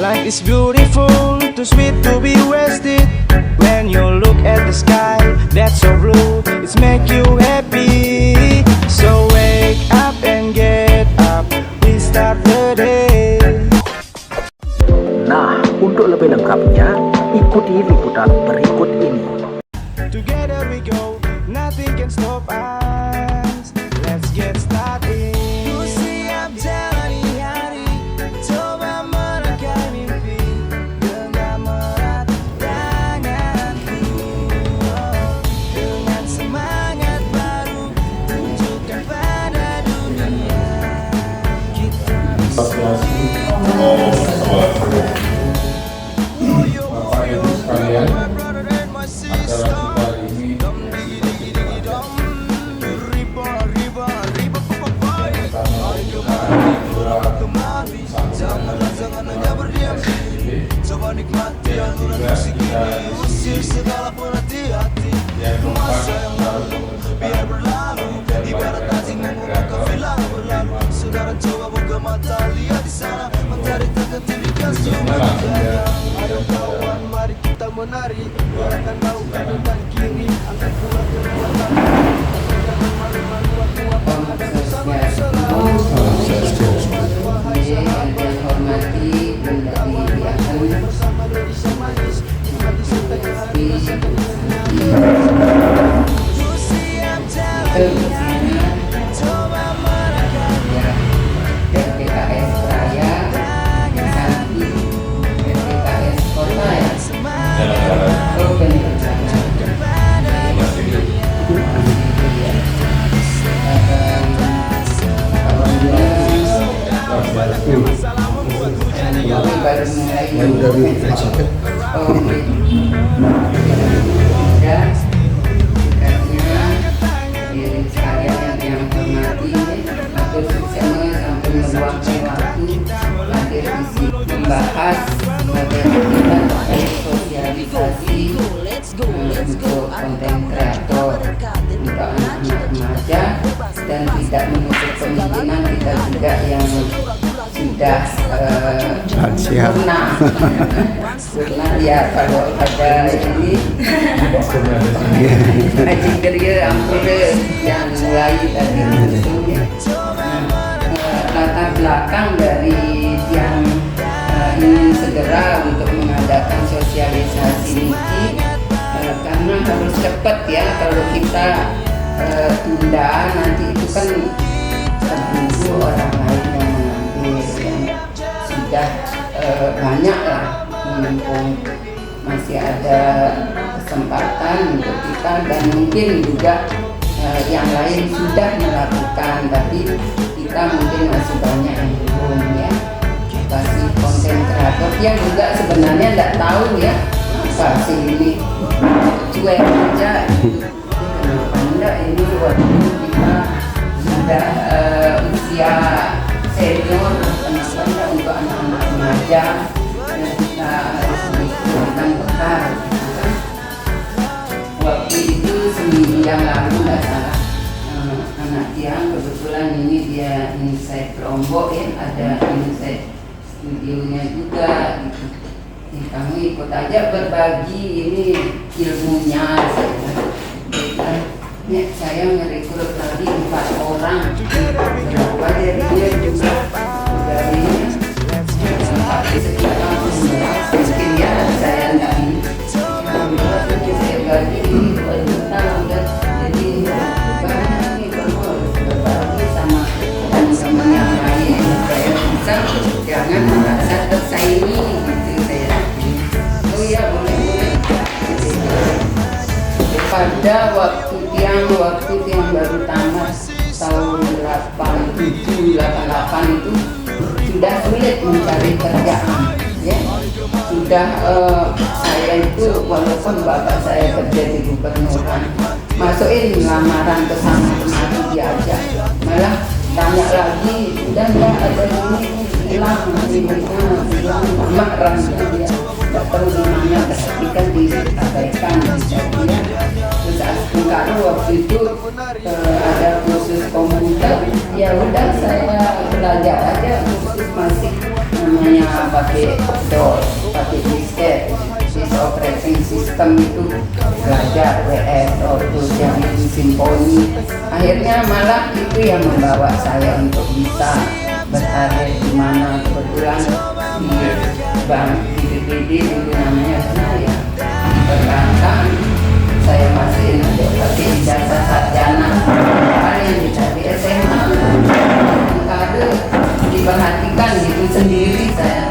Life is beautiful, too sweet to be wasted. When you look at the sky, that's so blue, it's make you happy. So wake up and get up, we start the day. Nah, untuk lebih lengkapnya, ikuti liputan berikut ini. Together we go, nothing can stop us. Let's get started. Ku siap jalani hari, coba merangkai mimpi, genggam erat tanganku. Dengan semangat baru, tunjukkan pada dunia kita bisa. Bapak Ibu sekalian, acara kita hari ini Coba nikmati aluran musik ini, usir segala penhati-hati. Masa yang lalu biar berlalu, ibarat anjing mengurat kafilah berlalu. Saudara coba buka mata, lihat di sana mentari terganti di kasur. Ayo kawan, mari kita menari, gerakan bau kanan dan kiri, angkat kuat kekuatan. Jangan malu-malu, aku akan bersama selalu. Yang hormati Bersama Indonesia manis, nikmat disertai hari masa PKS Raya, Santi, PKS Kota ya. Membahas bagaimana terkait sosialisasi untuk konten kreator untuk anak-anak remaja, dan tidak menutup kemungkinan kita juga yang sudah pernah ya kalau ada ini Haji Kerja Ampure yang mulai tadi itu latar belakang dari yang ingin segera untuk mengadakan sosialisasi ini, karena harus cepat ya. Kalau kita tunda nanti itu kan tertunggu orang lain yang mengambil, yang sudah banyak lah, mumpung masih ada kesempatan untuk kita, dan mungkin juga yang lain sudah melakukan, tapi kita mungkin masih banyak yang belum ya. Kasih konten kreator yang juga sebenarnya tidak tahu ya apa sih ini, cuek aja kenapa enggak ini waktu kita sudah usia senior, kenapa enggak untuk anak-anak remaja yang kita harus diberikan bekal. Waktu itu seminggu yang lalu nggak salah, anak Tiang kebetulan ini dia insight Lombok ya, ada insight studionya juga gitu. Kamu ikut aja berbagi ini ilmunya. Saya merekrut lagi 4 orang. Berapa dia juga dari sekitar 19 mungkin ya, saya enggak ini. Saya bagi 2 juta udah, jadi banyak nih kamu harus berbagi sama teman-teman yang lain supaya bisa jangan merasa tersaingi gitu saya. Oh ya boleh. Pada waktu tiang baru tamat tahun 87, 88 itu sudah sulit mencari kerjaan ya. Sudah saya itu walaupun bapak saya kerja di gubernuran, masukin lamaran ke sana kemari diajak, malah tanya lagi udah nggak ada ini hilang hilang marah dia nggak tahu di mana, tapi kan diabaikan ya. Terus kalau waktu itu ada kursus komputer, ya udah saya belajar aja kursus masih namanya namanya pakai DOS, pakai disket, disk operating system itu belajar WS, Ortus, yang itu Symfony. Akhirnya malah itu yang membawa saya untuk bisa berkarir di mana. Kebetulan di bank di BPD dulu namanya ya, di perbankan saya masih untuk pakai ijazah sarjana. Hal yang dicari SMA kader diperhatikan gitu sendiri, saya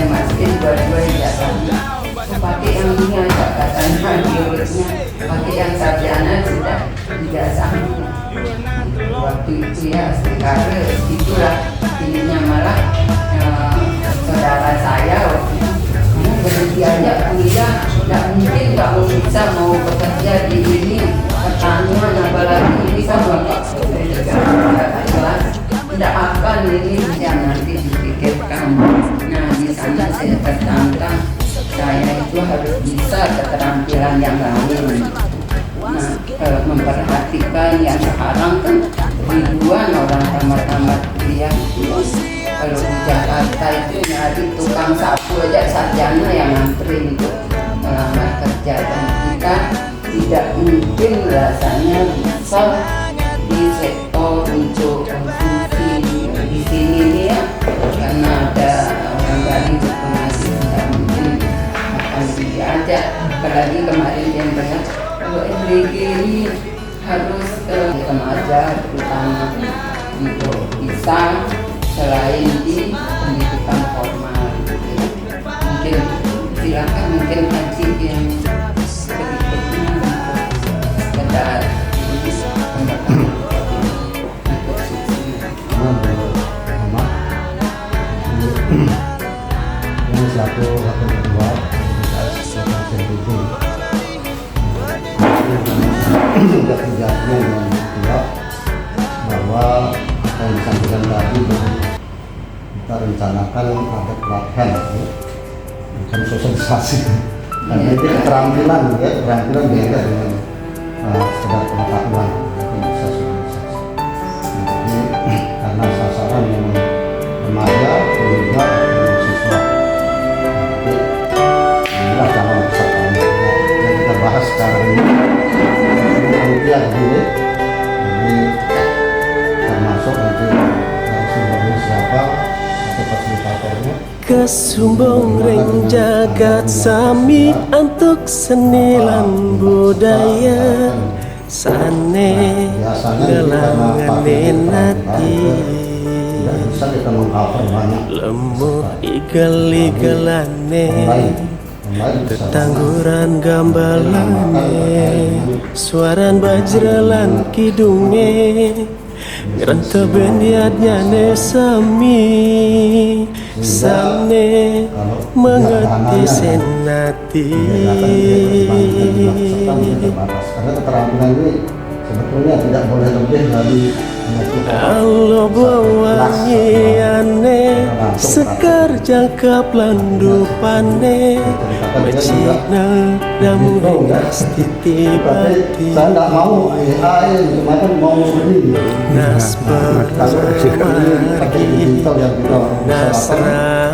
masukin dua-dua ijazahnya. Pakai yang ini aja katanya diurutnya, pakai yang sarjana sudah ijazahnya. Waktu itu ya kader itulah ininya, malah saudara saya waktu itu berhenti aja kuliah, nggak mungkin kamu bisa mau bekerja di ini pertanian, apalagi ini kan bapak kelas tidak akan ini yang nanti dipikirkan. Nah di sana saya tertantang, saya itu harus bisa keterampilan yang lain. Nah memperhatikan yang sekarang kan ribuan orang tamat-tamat kuliah. Kalau di Jakarta itu nyari tukang sapu aja sarjana yang ngantri untuk melamar kerja, dan kita tidak mungkin rasanya bisa di sektor untuk konsumsi di sini nih ya, karena ada orang Bali pengasih tidak mungkin akan diajak. Apalagi kemarin yang banyak kalau MBG ini harus remaja terutama untuk bisa selain di pendidikan formal gitu. Mungkin silakan mungkin kaji yang berikutnya sekedar ini selaku wakil ketua sudah kerjanya yang kedua, bahwa apa yang disampaikan tadi kita rencanakan ada pelatihan bukan sosialisasi, karena itu keterampilan ya, keterampilan beda dengan sekedar pengetahuan, mungkin bisa sosialisasi. Jadi karena sasaran memang remaja, pemuda, mahasiswa, inilah calon pesertanya yang kita bahas sekarang ini. Kemudian ini termasuk nanti sumbernya siapa atau fasilitatornya. Kesumbung ring jagat sami untuk seni lan budaya sane gelangan nati tidak bisa kita mengcover banyak lemur igel-igelane tetangguran gambalane suaran bajralan kidunge ngeranta beniatnya ne sami sane mengerti senati. Karena keterampilan ini sebetulnya tidak boleh lebih dari Allah bawangi ane sekar jangkap landupane macina damu hengas titibati saya tidak mau AI gimana mau beli nas permagi nasrahayu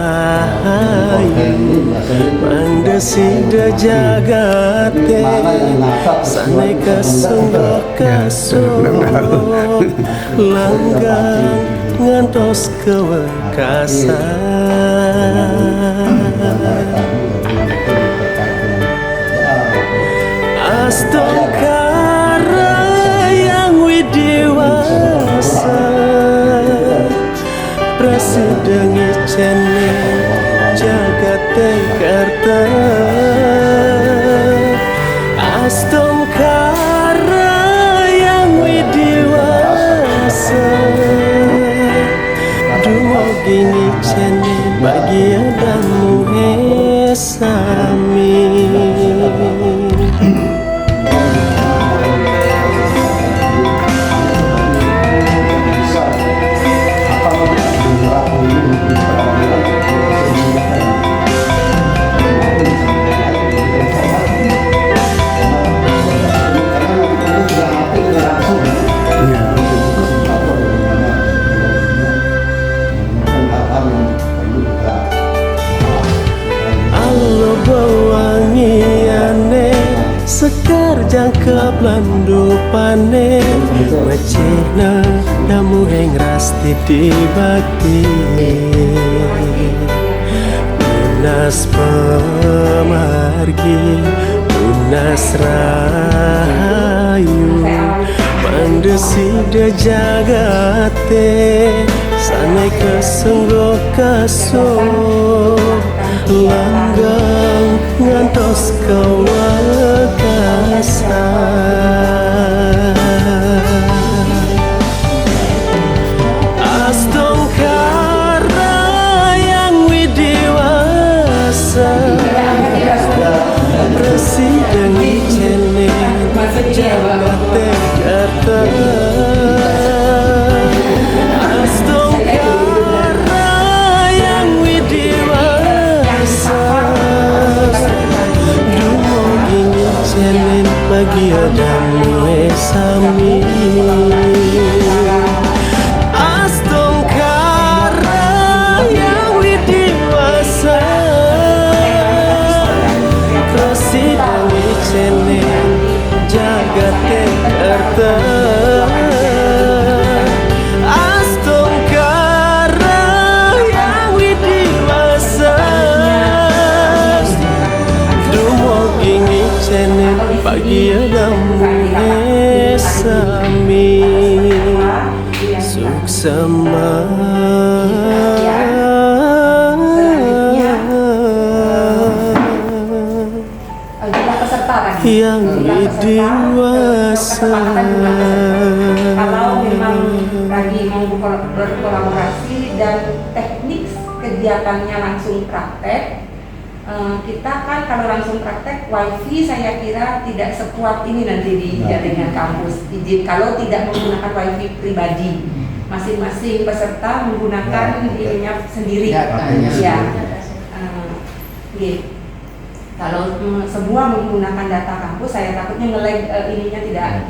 mandesida jagate sanai kasunggo kasung langgang ngantos kewekasan astokara yang widiwasa prasidengi cene jagat tekarta astokara yang widiwasa dumogini cene bagian damu esami. yang keblandupane wecina namu heng rasti dibakti Lunas pemargi lunas rayu Mandesida jagate sangai kesenggo kasur langgang ngantos kawakasan Astongkara yang widiwasa Presiden Cene Jabate kata Astongkara yang widiwasa Dumogini Cene bagi adamu esami Astongkara yang widiwasa Presiden Cene jagate kerta Astongkara yang widiwasa Dumogini Cene bagi adamu esami Suksama yang dewasa kalau memang lagi mau berkolaborasi dan teknik kegiatannya langsung praktek kita kan kalau langsung praktek wifi saya kira tidak sekuat ini nanti di jaringan kampus izin kalau tidak menggunakan wifi pribadi masing-masing peserta menggunakan ininya sendiri ya kalau semua menggunakan data kampus, saya takutnya nge-lag ininya tidak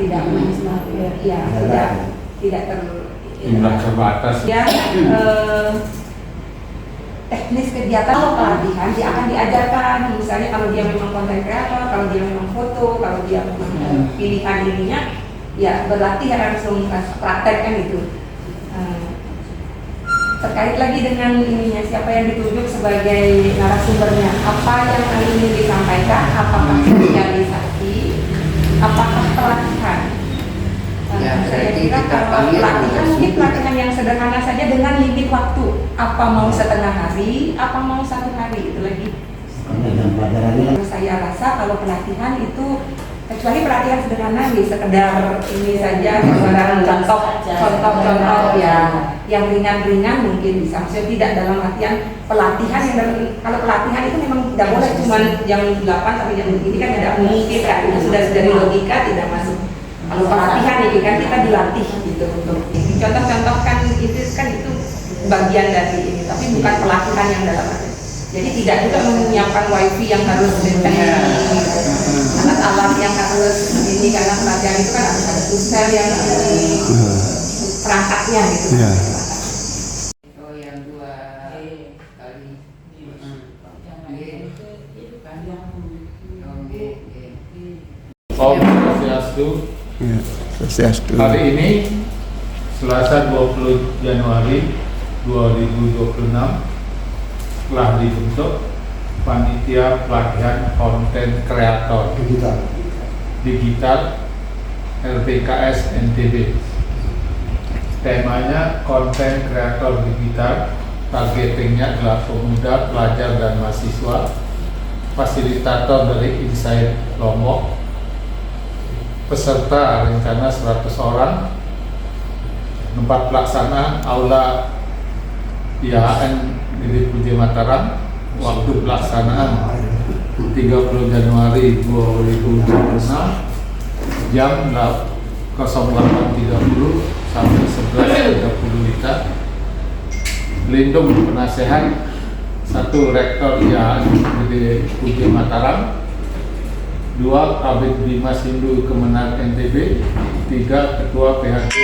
terbatas. Ya, teknis kegiatan atau pelatihan dia akan diajarkan, misalnya kalau dia memang konten kreator, kalau dia memang foto, kalau dia memang pilihan ininya, ya berlatih langsung praktek kan itu. Terkait lagi dengan ininya siapa yang ditunjuk sebagai narasumbernya, apa yang ingin disampaikan, apakah sosialisasi, apakah pelatihan. Saya kira kalau pelatihan mungkin pelatihan yang sederhana saja dengan limit waktu, apa mau setengah hari, apa mau 1 hari itu lagi. Saya rasa kalau pelatihan itu kecuali pelatihan sederhana nih sekedar ini saja contoh ya yang ringan-ringan mungkin bisa maksudnya tidak dalam artian pelatihan yang kalau pelatihan itu memang tidak boleh cuma jam 8 sampai jam ini kan tidak mungkin kan itu sudah dari logika tidak masuk kalau pelatihan ini kan kita dilatih gitu untuk contoh-contohkan itu bagian dari ini tapi bukan pelatihan yang dalam arti jadi tidak juga menyiapkan wifi yang harus alat-alat yang harus ini karena pelatihan itu kan harus ada pusat yang perangkatnya gitu. Ya. Oh yang 2 kali. Om Swastiastu. Ya, Swastiastu. Hari ini Selasa 20 Januari 2026 telah dibentuk Panitia Pelatihan Konten Kreator Digital LPKS NTB. Temanya konten kreator digital, targetingnya adalah pemuda, pelajar dan mahasiswa. Fasilitator dari Insight Lombok. Peserta rencana 100 orang. Tempat pelaksanaan Aula IAHN di Puji Mataram. Waktu pelaksanaan 30 Januari 2026 jam 08.30 sampai 11.30 WITA. Lindung penasehat 1 Rektor IAHN di Puji Mataram, 2 Kabid Bimas Hindu Kemenang NTB, 3 Ketua PHD.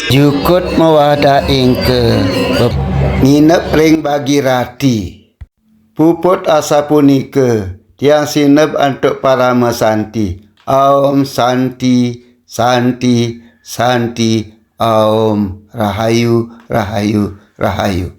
Jukut mewadaing ke Nginep ring Bhagirati. Puput asa punika tiang sinep antuk parama santi. Om Santi, Santi, Santi, Om Rahayu, Rahayu, Rahayu.